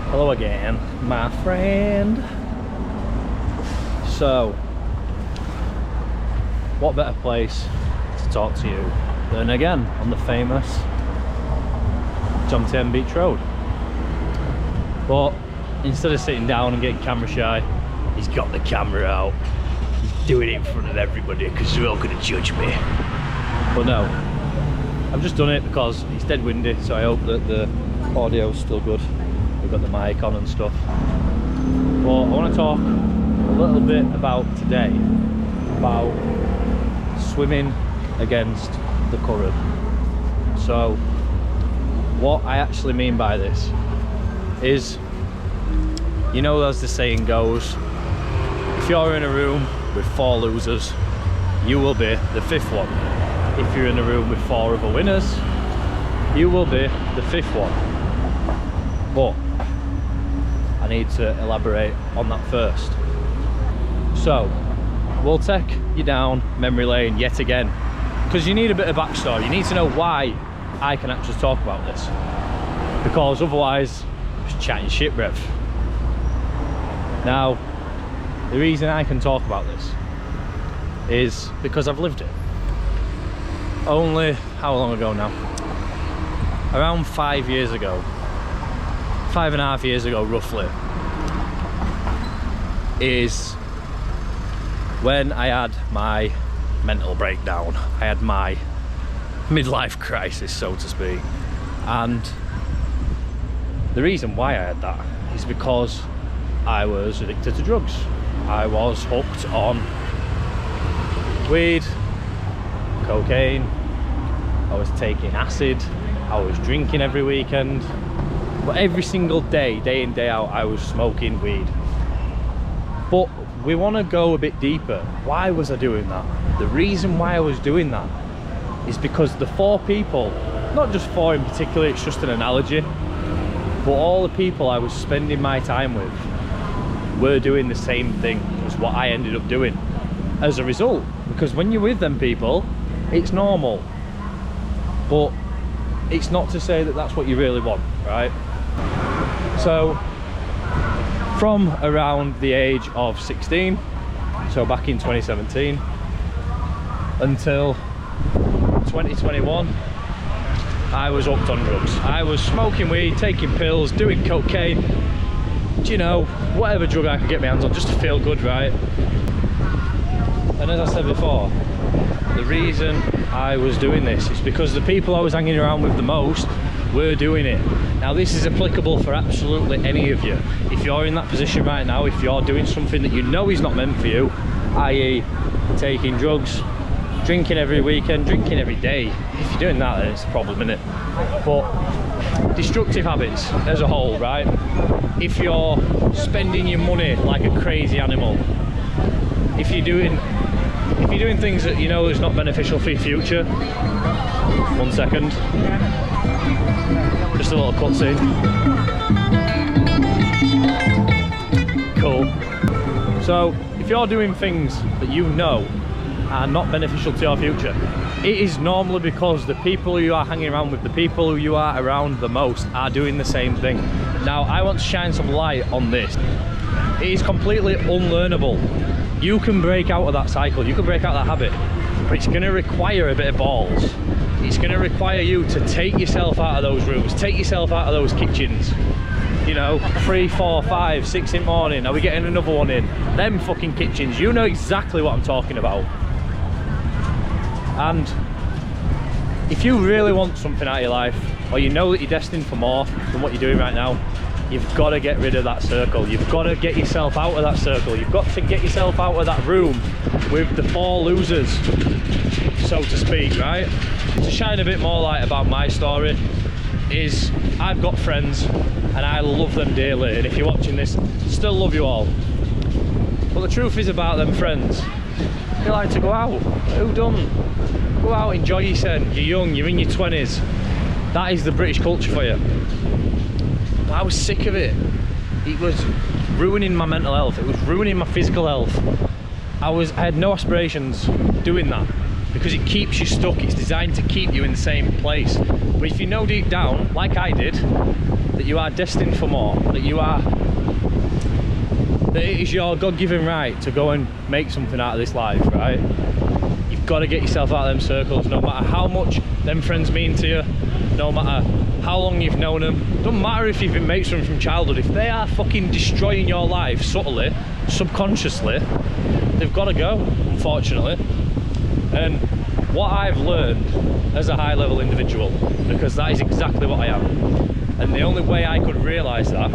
Hello again, my friend. So, what better place to talk to you than again on the famous John Thames Beach Road? But instead of sitting down and getting camera shy, he's got the camera out. He's doing it in front of everybody because they're all going to judge me. But no, I've just done it because it's dead windy, so I hope that the audio's still good. We've got the mic on and stuff. But I want to talk a little bit about today, about swimming against the current. So what I actually mean by this is, you know, as the saying goes, if you're in a room with 4 losers, you will be the 5th one. If you're in a room with 4 other winners, you will be the 5th one. But I need to elaborate on that first. So we'll take you down memory lane yet again, because you need a bit of backstory. You need to know why I can actually talk about this, because otherwise I'm just chatting shit, brev. Now, the reason I can talk about this is because I've lived it. Only, how long ago now? Around 5 years ago. 5.5 years ago, roughly, is when I had my mental breakdown. I had my midlife crisis, so to speak. And the reason why I had that is because I was addicted to drugs. I was hooked on weed, cocaine, I was taking acid, I was drinking every weekend. But every single day, day in, day out, I was smoking weed. But we want to go a bit deeper. Why was I doing that? The reason why I was doing that is because the 4 people, not just 4 in particular, it's just an analogy, but all the people I was spending my time with were doing the same thing as what I ended up doing as a result. Because when you're with them people, it's normal. But it's not to say that that's what you really want, right? So from around the age of 16, so back in 2017 until 2021, I was hooked on drugs. I was smoking weed, taking pills, doing cocaine, you know, whatever drug I could get my hands on just to feel good, right? And as I said before, the reason I was doing this is because the people I was hanging around with the most were doing it. Now this is applicable for absolutely any of you. If you're in that position right now, if you're doing something that you know is not meant for you, i.e. taking drugs, drinking every weekend, drinking every day, if you're doing that, then it's a problem, isn't it? But destructive habits as a whole, right? If you're spending your money like a crazy animal, if you're doing things that you know is not beneficial for your future. 1 second. Just a little cutscene. Cool. So, if you're doing things that you know are not beneficial to your future, it is normally because the people who you are hanging around with, the people who you are around the most, are doing the same thing. Now, I want to shine some light on this. It is completely unlearnable. You can break out of that cycle, you can break out of that habit, but it's going to require a bit of balls. It's going to require you to take yourself out of those rooms, take yourself out of those kitchens. You know, 3, 4, 5, 6 in the morning, are we getting another one in? Them fucking kitchens, you know exactly what I'm talking about. And if you really want something out of your life, or you know that you're destined for more than what you're doing right now, you've got to get rid of that circle. You've got to get yourself out of that circle. You've got to get yourself out of that room with the 4 losers, so to speak, right? To shine a bit more light about my story is, I've got friends and I love them dearly, and if you're watching this, still love you all. But the truth is about them friends, they like to go out. Who doesn't? Go out, enjoy yourself. You're young, you're in your 20s. That is the British culture for you. But I was sick of it. It was ruining my mental health. It was ruining my physical health. I had no aspirations doing that. because it keeps you stuck. It's designed to keep you in the same place. But if you know deep down, like I did, that you are destined for more, that it is your God-given right to go and make something out of this life, right? You've got to get yourself out of them circles, no matter how much them friends mean to you, no matter how long you've known them. Doesn't matter if you've been mates with them from childhood. If they are fucking destroying your life subtly, subconsciously, they've got to go, unfortunately. And what I've learned as a high-level individual, because that is exactly what I am, and the only way I could realise that,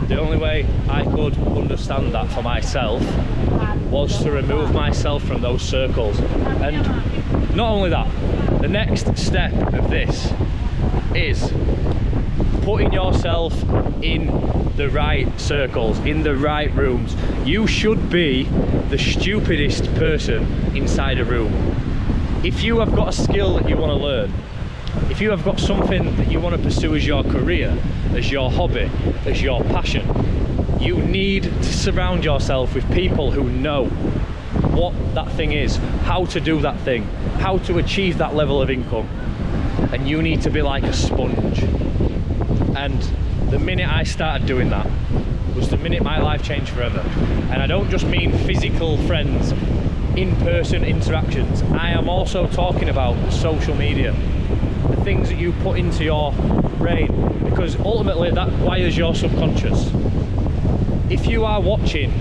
the only way I could understand that for myself, was to remove myself from those circles. And not only that, the next step of this is putting yourself in the right circles, in the right rooms. You should be the stupidest person inside a room. If you have got a skill that you want to learn, if you have got something that you want to pursue as your career, as your hobby, as your passion, you need to surround yourself with people who know what that thing is, how to do that thing, how to achieve that level of income. And you need to be like a sponge. And the minute I started doing that was the minute my life changed forever. And I don't just mean physical friends, in-person interactions. I am also talking about social media, the things that you put into your brain, because ultimately that wires your subconscious. If you are watching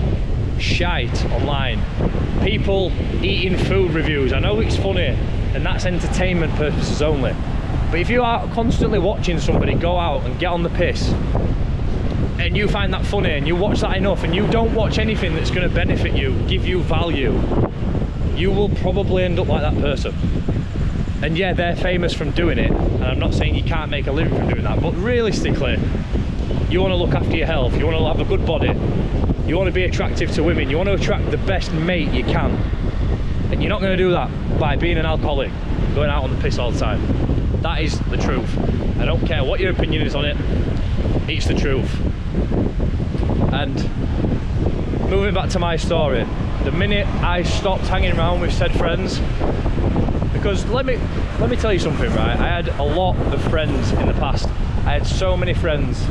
shite online, people eating food reviews, I know it's funny and that's entertainment purposes only, but if you are constantly watching somebody go out and get on the piss, and you find that funny and you watch that enough, and you don't watch anything that's going to benefit you, give you value, you will probably end up like that person. And yeah, they're famous from doing it, and I'm not saying you can't make a living from doing that, but realistically, you want to look after your health, you want to have a good body, you want to be attractive to women, you want to attract the best mate you can, and you're not going to do that by being an alcoholic, going out on the piss all the time. That is the truth. I don't care what your opinion is on it, it's the truth. And moving back to my story, the minute I stopped hanging around with said friends, because let me tell you something, right? I had a lot of friends in the past. I had so many friends,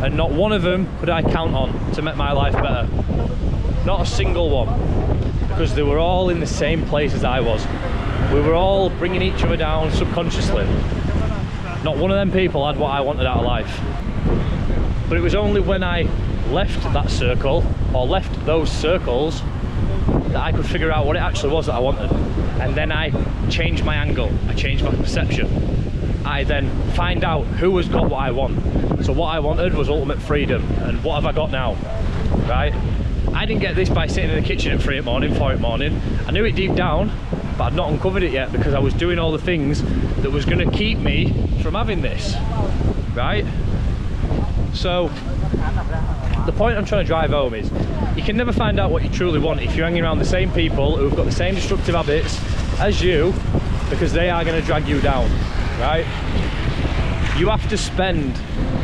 and not one of them could I count on to make my life better. Not a single one, because they were all in the same place as I was. We were all bringing each other down subconsciously. Not one of them people had what I wanted out of life. But it was only when I left that circle, or left those circles, that I could figure out what it actually was that I wanted. And then I changed my angle, I changed my perception. I then find out who has got what I want. So what I wanted was ultimate freedom, and what have I got now, right? I didn't get this by sitting in the kitchen at 4 a.m. I knew it deep down, but I'd not uncovered it yet, because I was doing all the things that was going to keep me from having this, right? So the point I'm trying to drive home is, you can never find out what you truly want if you're hanging around the same people who've got the same destructive habits as you, because they are going to drag you down, right? You have to spend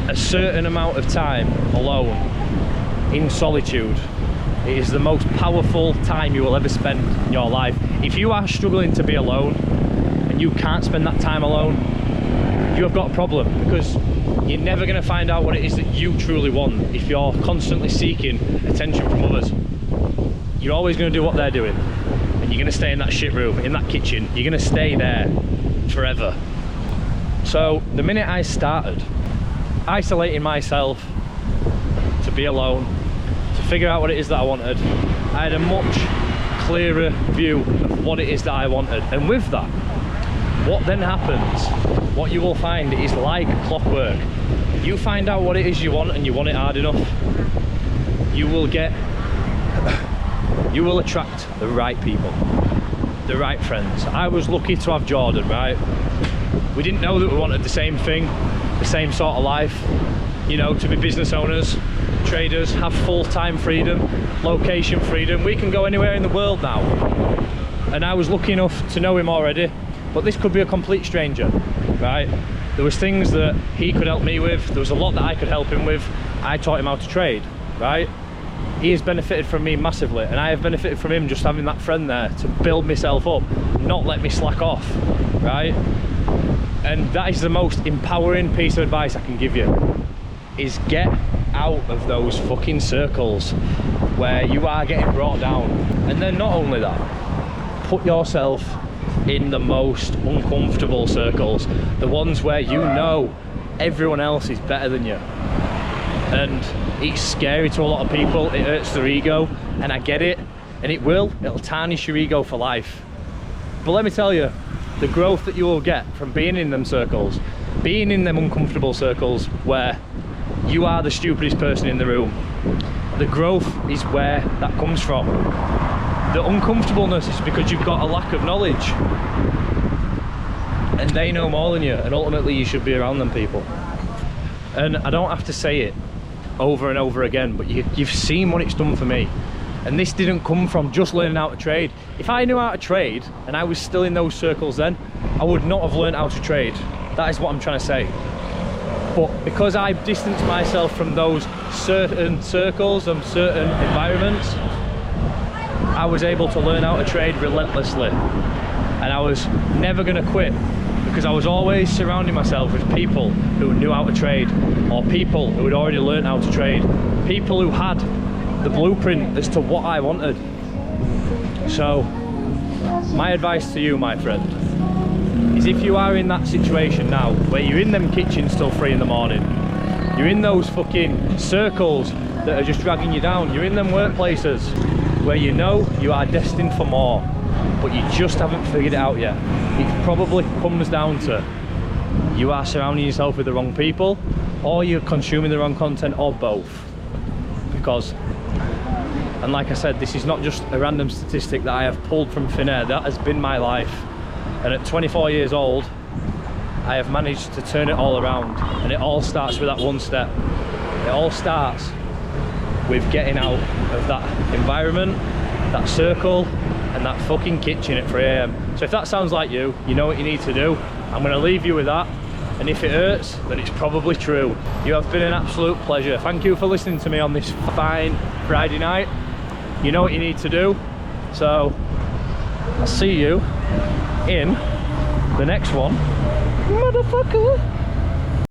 a certain amount of time alone, in solitude. It is the most powerful time you will ever spend in your life. If you are struggling to be alone and you can't spend that time alone, you have got a problem, because you're never going to find out what it is that you truly want if you're constantly seeking attention from others. You're always going to do what they're doing, and you're going to stay in that shit room, in that kitchen. You're going to stay there forever. So the minute I started isolating myself to be alone, to figure out what it is that I wanted, I had a much clearer view of what it is that I wanted. And with that, what then happens, what you will find is like clockwork. You find out what it is you want, and you want it hard enough, you will attract the right people, the right friends. I was lucky to have Jordan, right? We didn't know that we wanted the same thing, the same sort of life, you know, to be business owners, traders, have full-time freedom, location freedom. We can go anywhere in the world now. And I was lucky enough to know him already, but this could be a complete stranger, right? There was things that he could help me with, there was a lot that I could help him with. I taught him how to trade, right? he has benefited from me massively, and I have benefited from him just having that friend there to build myself up, not let me slack off, right? And that is the most empowering piece of advice I can give you, is get out of those fucking circles where you are getting brought down. And then not only that, put yourself in the most uncomfortable circles, the ones where you know everyone else is better than you. And it's scary to a lot of people, it hurts their ego, and I get it, and it'll tarnish your ego for life. But let me tell you, the growth that you will get from being in them circles, being in them uncomfortable circles where you are the stupidest person in the room, the growth is where that comes from. The uncomfortableness is because you've got a lack of knowledge, and they know more than you, and ultimately you should be around them people. And I don't have to say it over and over again, but you've seen what it's done for me. And this didn't come from just learning how to trade. If I knew how to trade and I was still in those circles then, I would not have learned how to trade. That is what I'm trying to say. But because I distanced myself from those certain circles and certain environments, I was able to learn how to trade relentlessly. And I was never going to quit, because I was always surrounding myself with people who knew how to trade, or people who had already learned how to trade, people who had the blueprint as to what I wanted. So my advice to you, my friend, is if you are in that situation now where you're in them kitchens till 3 in the morning, you're in those fucking circles that are just dragging you down, you're in them workplaces where you know you are destined for more, but you just haven't figured it out yet, it probably comes down to you are surrounding yourself with the wrong people, or you're consuming the wrong content, or both. Because, and like I said, this is not just a random statistic that I have pulled from thin air, that has been my life. And at 24 years old, I have managed to turn it all around, and it all starts with that one step. It all starts with getting out of that environment, that circle, and that fucking kitchen at 3 AM. So if that sounds like you, you know what you need to do. I'm going to leave you with that, and if it hurts, then it's probably true. You have been an absolute pleasure. Thank you for listening to me on this fine Friday night. You know what you need to do. So I'll see you in the next one, motherfucker.